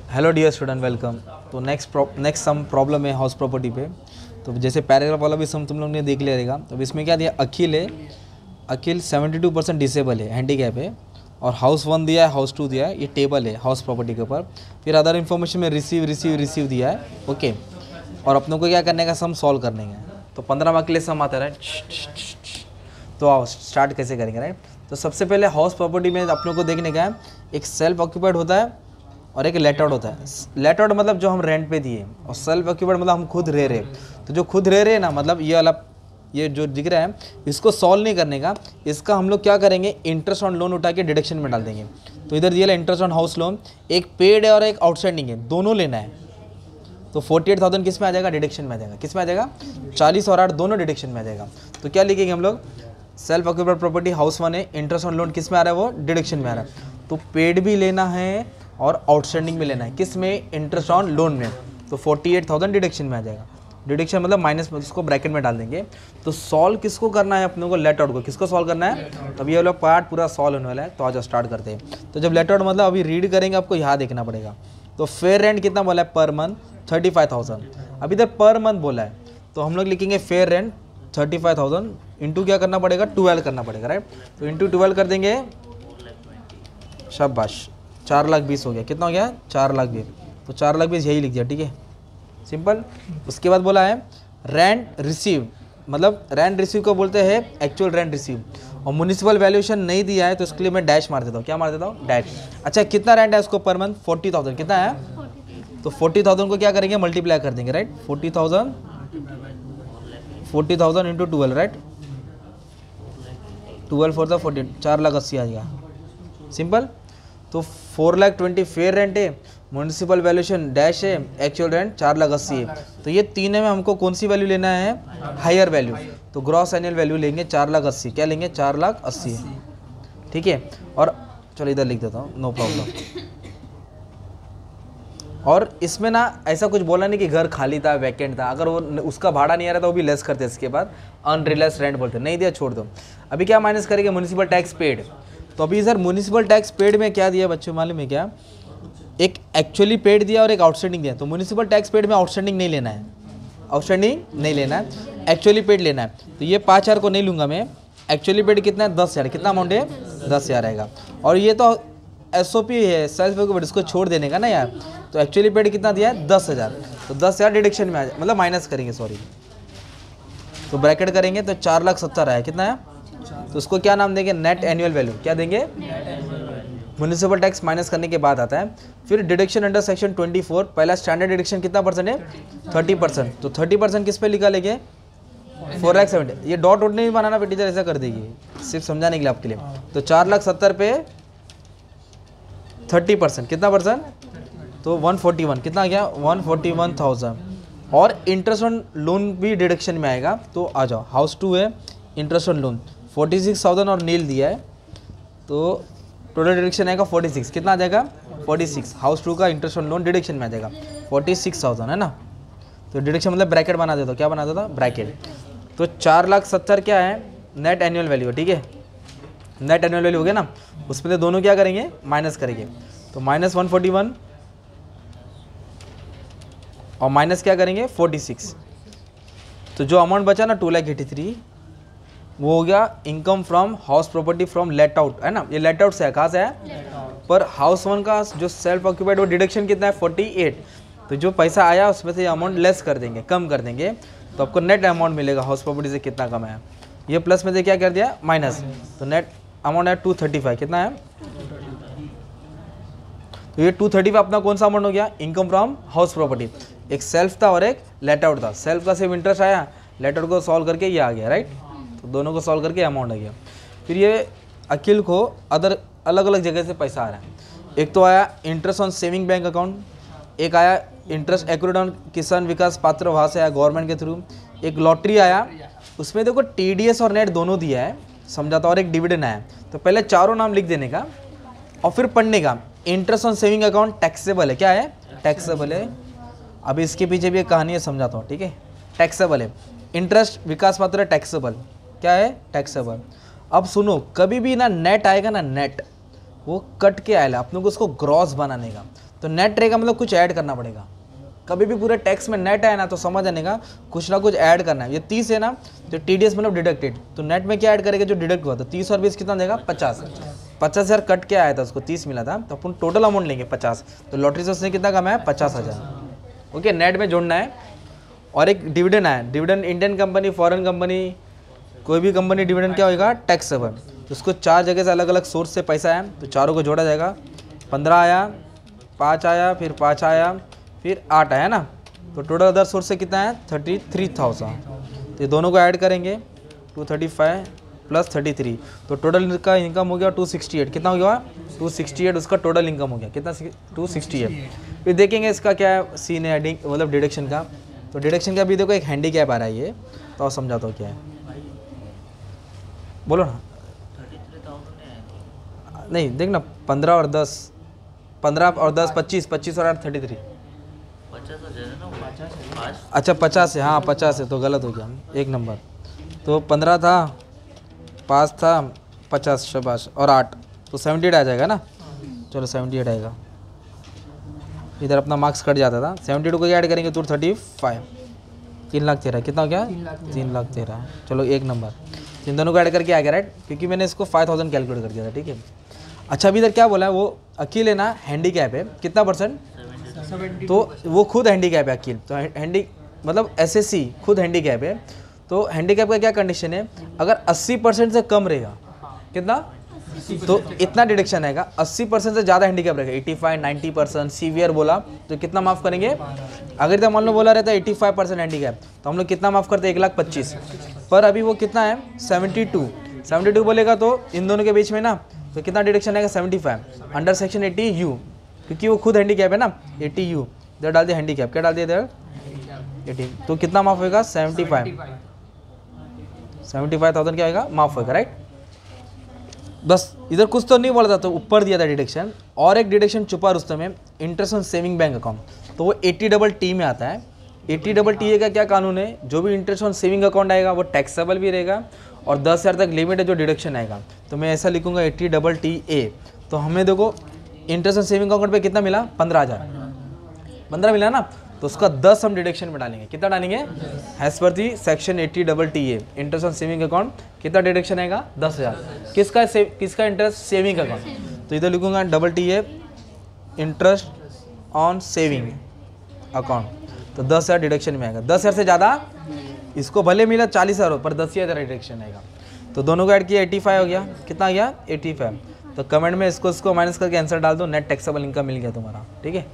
Hello dear student, welcome. तो next some problem है house property पे। तो जैसे पैराग्राफ वाला भी सम तुम लोग ने देख लिया रहेगा। तो इसमें क्या दिया, अखिल है, अखिल 72% डिसेबल है, हैंडीकैप है, और हाउस 1 दिया है, हाउस 2 दिया है, ये टेबल है हाउस प्रॉपर्टी के ऊपर। फिर अदर इन्फॉर्मेशन में रिसीव दिया है, ओके। और अपनों को क्या करने का, सम सॉल्व करने का। तो 15 मार्क के लिए सम आता है, राइट। तो आओ स्टार्ट कैसे करेंगे, राइट। तो सबसे पहले हाउस प्रॉपर्टी में अपनों को देखने का है, एक सेल्फ ऑक्यूपाइड होता है और एक लेट आउट होता है। लेट आउट मतलब जो हम रेंट पे दिए, और सेल्फ ऑक्यूपाइड मतलब हम खुद रह रहे। तो जो खुद रह रहे हैं ना, मतलब ये वाला, ये जो दिख रहा है, इसको सॉल्व नहीं करने का। इसका हम लोग क्या करेंगे, इंटरेस्ट ऑन लोन उठा के डिडक्शन में डाल देंगे। तो इधर दिया इंटरेस्ट ऑन हाउस लोन, एक पेड है और एक आउटस्टैंडिंग है, दोनों लेना है। तो 48,000 किस में आ जाएगा, डिडक्शन में आ जाएगा। किस में आ जाएगा, 40 और 8 दोनों डिडक्शन में आ जाएगा। तो क्या लिखेंगे हम लोग, सेल्फ ऑक्यूपाइड प्रॉपर्टी हाउस 1 है, इंटरेस्ट ऑन लोन किस में आ रहा है, वो डिडक्शन में आ रहा है। तो पेड भी लेना है और आउटस्टैंडिंग में लेना है, किस में, इंटरेस्ट ऑन लोन में। तो 48,000 डिडक्शन में आ जाएगा। डिडक्शन मतलब माइनस, उसको ब्रैकेट में डाल देंगे। तो सॉल्व किसको करना है अपने को, लेट आउट को। किसको सॉल्व करना है, तब ये वाला पार्ट पूरा सॉल्व होने वाला है। तो आज स्टार्ट करते हैं। तो जब लेट आउट मतलब अभी रीड करेंगे, आपको यहाँ देखना पड़ेगा। तो फेयर रेंट कितना बोला है, पर मंथ 35,000। अभी इधर पर मंथ बोला है, तो हम लोग लिखेंगे फेयर रेंट 35,000 इंटू क्या करना पड़ेगा, 12 करना पड़ेगा, राइट। तो इंटू 12 कर देंगे, शाबाश, 4,20,000 हो गया। कितना हो गया, 4,20,000। तो 4,20,000 यही लिख दिया, ठीक है, सिंपल। उसके बाद बोला है रेंट रिसीव, मतलब रेंट रिसीव को बोलते हैं एक्चुअल रेंट रिसीव। और म्यूनिसिपल वैल्यूएशन नहीं दिया है, तो इसके लिए मैं डैश मार देता हूँ। क्या मार देता हूँ, डैश। अच्छा, कितना रेंट है उसको पर मंथ, 40,000। कितना है, तो 40,000 को क्या करेंगे, मल्टीप्लाई कर देंगे, राइट। 40,000 into 12, right. 12 4 द 14, 4,80,000 आ जाएगा, सिंपल। तो 4,20,000 फेयर रेंट है, म्यूनिसिपल वैल्यूएशन डैश है, एक्चुअल रेंट 4,80,000 है। तो ये तीनों में हमको कौन सी वैल्यू लेना है, हायर वैल्यू। तो ग्रॉस एनुअल वैल्यू लेंगे 4,80,000। क्या लेंगे, 4,80,000, ठीक है। और चलो इधर लिख देता हूँ, नो प्रॉब्लम। और इसमें ना ऐसा कुछ बोला नहीं कि घर खाली था, वैकेंट था। अगर वो उसका भाड़ा नहीं आ रहा था, वो भी लेस करते, इसके बाद अनरियलाइज्ड रेंट बोलते, नहीं दिया छोड़ दो। अभी क्या माइनस करेंगे, म्यूनिसिपल टैक्स पेड। तो अभी सर म्यूनिसिपल टैक्स पेड में क्या दिया बच्चों, मालूम है क्या, एक एक्चुअली पेड दिया और एक आउटस्टैंडिंग दिया। तो म्यूनिसिपल टैक्स पेड में आउटस्टैंडिंग नहीं लेना है, आउटस्टैंडिंग नहीं लेना है, एक्चुअली पेड लेना है। तो ये 5,000 को नहीं लूँगा मैं। एक्चुअली पेड कितना है, 10,000। कितना अमाउंट है, 10,000 आएगा। और ये तो SOP है, सेल्फ ऑक्यूपाइड, इसको छोड़ देने का ना यार। तो एक्चुअली पेड कितना दिया है, 10,000। तो 10,000 डिडक्शन में आ जाए, मतलब माइनस करेंगे, सॉरी। तो ब्रैकेट करेंगे तो 4,70,000 आया। कितना है, तो उसको क्या नाम देंगे, नेट एनुअल वैल्यू। क्या देंगे, म्यूनिसिपल टैक्स माइनस करने के बाद आता है। फिर डिडक्शन अंडर सेक्शन 24, पहला स्टैंडर्ड डिडक्शन कितना परसेंट है, 30%। तो 30% किस पे लिखा लेंगे, 4,70,000। ये डॉट वोट नहीं बनाना, टीचर ऐसा कर देगी, सिर्फ समझाने के लिए आपके लिए। तो 4,70,000 पे 30%, कितना परसेंट, तो 141। कितना आ गया, 141,000। और इंटरेस्ट ऑन लोन भी डिडक्शन में आएगा। तो आ जाओ, हाउस 2 है, इंटरेस्ट ऑन लोन 46,000 और नील दिया है। तो टोटल डिडक्शन आएगा 46। कितना आ जाएगा, 46। हाउस 2 का इंटरेस्ट ऑन लोन डिडक्शन में आ जाएगा 46,000, है ना। तो डिडक्शन मतलब ब्रैकेट बना देता, क्या बना देता, ब्रैकेट। तो 4,70,000 क्या है, नेट एनुअल वैल्यू, ठीक है, नेट एनुअल वैल्यू हो गया ना। उसमें से दोनों क्या करेंगे, माइनस करेंगे। तो माइनस 141 और माइनस क्या करेंगे, 46। तो जो अमाउंट बचा ना 2,83,000, वो हो गया income from house property from let out, है ना। ये लेट आउट से है, कहाँ से है, पर हाउस 1 का जो सेल्फ ऑक्यूपाइड वो डिडक्शन कितना है, 48। तो जो पैसा आया उसमें से अमाउंट लेस कर देंगे, कम कर देंगे। तो आपको नेट अमाउंट मिलेगा हाउस प्रॉपर्टी से कितना कम है। ये प्लस में से क्या कर दिया, माइनस। तो नेट अमाउंट है 235। कितना है, तो ये 235 अपना कौन सा अमाउंट हो गया, इनकम फ्रॉम हाउस प्रॉपर्टी। एक सेल्फ था और एक लेट आउट था। सेल्फ का सिर्फ इंटरेस्ट आया, लेट आउट को सॉल्व करके ये आ गया, राइट। तो दोनों को सॉल्व करके अमाउंट आ गया। फिर ये अखिल को अदर अलग अलग जगह से पैसा आ रहा है। एक तो आया interest on saving bank account, एक आया इंटरेस्ट एक्रूड ऑन किसान विकास पात्र, वहाँ से आया गवर्नमेंट के थ्रू। एक लॉटरी आया, उसमें देखो TDS और नेट दोनों दिया है, समझाता। और एक डिविडेंड आया। तो पहले चारों नाम लिख देने का और फिर पढ़ने का। Interest on saving account taxable है, क्या है, टैक्सेबल है। अभी इसके पीछे भी एक कहानी है, समझाता हूँ, ठीक है। टैक्सेबल है, इंटरेस्ट विकास पात्र टैक्सेबल, क्या है, टैक्सेबल। अब सुनो, कभी भी ना नेट आएगा ना, नेट वो कट के आएगा, अपने को उसको ग्रॉस बनाने का। तो नेट रहेगा मतलब कुछ ऐड करना पड़ेगा। कभी भी पूरे टैक्स में नेट है ना तो समझ आने का कुछ ना कुछ ऐड करना है। ये 30 है ना तो TDS मतलब डिडक्टेड, तो नेट में क्या ऐड करेगा जो डिडक्ट हुआ, तो 30 और 20 कितना देगा 50,000 कट के आया था, उसको 30 मिला था, तो अपन टोटल अमाउंट लेंगे 50, तो लॉटरी से उसने कितना कमाया 50,000। ओके, नेट में जोड़ना है। और एक डिविडेंड आया, dividend Indian company, foreign company, कोई भी कंपनी डिविडेंड क्या होगा टैक्सेबल, तो उसको 4 जगह से अलग अलग सोर्स से पैसा आया, तो चारों को जोड़ा जाएगा। 15 आया, 5 आया, फिर 5 आया, फिर 8 आया ना, तो टोटल अदर सोर्स से कितना है 33,000। तो ये दोनों को ऐड करेंगे 235 प्लस 33, तो टोटल का इनकम हो गया 268। कितना हो गया 268, उसका टोटल इनकम हो गया कितना 268। फिर देखेंगे इसका क्या सीन है मतलब डिडक्शन का, तो डिडक्शन का भी देखो एक हैंडीकैप आ रहा है ये, तो आप समझाता हूँ क्या है, बोलो ना। 33,000 नहीं देखना, 15 और 10, 15 और 10 25, 25 और 8 33, 50 अच्छा 50 है, हाँ 50 है, तो गलत हो गया एक नंबर। तो 15 था, 5 था, 50 शाबाश और 8, तो 78 आ जाएगा ना। चलो 78 आएगा, इधर अपना मार्क्स कट जाता था। 72 को ऐड करेंगे तो 35, 3,13,000 कितना हो गया 3,13,000। चलो एक नंबर, इन दोनों को ऐड करके आ गया राइट, क्योंकि मैंने इसको 5,000 कैलकुलेट कर दिया था, ठीक है। अच्छा अभी इधर क्या बोला है, वो अकील है ना हैंडीकैप है, कितना परसेंट, तो वो खुद हैंडीकैप है अकील, तो हैंडी मतलब SSC खुद हैंडीकैप है। तो हैंडीकैप का क्या कंडीशन है, अगर 80% से कम रहेगा, कितना, तो इतना डिडक्शन आएगा। 80% से ज़्यादा हैंडीकैप रहेगा, 85, 90%, सीवियर बोला तो कितना माफ़ करेंगे। अगर इधर मान लो बोला रहता है 85% हैंडीकैप, तो हम लोग कितना माफ़ करते हैं 1,25,000, पर अभी वो कितना है 72 बोलेगा, तो इन दोनों के बीच में ना तो कितना डिडक्शन आएगा 75 अंडर सेक्शन 80U, क्योंकि वो खुद हैंडीकैप है ना 80U, इधर डाल दिया हैंडीकैप, क्या डाल दिया इधर 80, तो कितना माफ़ होगा 75,000 क्या होगा माफ़ होगा राइट। बस इधर कुछ तो नहीं बोला था, तो ऊपर दिया था डिडक्शन। और एक डिडक्शन छुपा रुस्तम में, interest on saving bank account, तो वो 80TT में आता है। 80TT का क्या कानून है, जो भी इंटरेस्ट ऑन सेविंग अकाउंट आएगा वो टैक्सेबल भी रहेगा, और 10,000 तक लिमिट है जो डिडक्शन आएगा, तो मैं ऐसा लिखूंगा 80TTA। तो हमें देखो इंटरेस्ट ऑन सेविंग अकाउंट पे कितना मिला 15 मिला ना, तो उसका 10 हम डिडक्शन में डालेंगे, कितना डालेंगे as per the section 80TTA interest on saving account, कितना डिडक्शन आएगा 10,000। किसका इंटरेस्ट सेविंग अकाउंट, तो इधर लिखूंगा TTA interest on saving account, तो 10,000 डिडक्शन में आएगा। 10,000 से ज़्यादा इसको भले मिला 40,000 पर 10,000 डिडक्शन आएगा, तो दोनों को ऐड किया 85 हो गया, कितना आ गया 85। तो कमेंट में इसको माइनस करके आंसर डाल दो, नेट टैक्सेबल इनकम मिल गया तुम्हारा, ठीक है।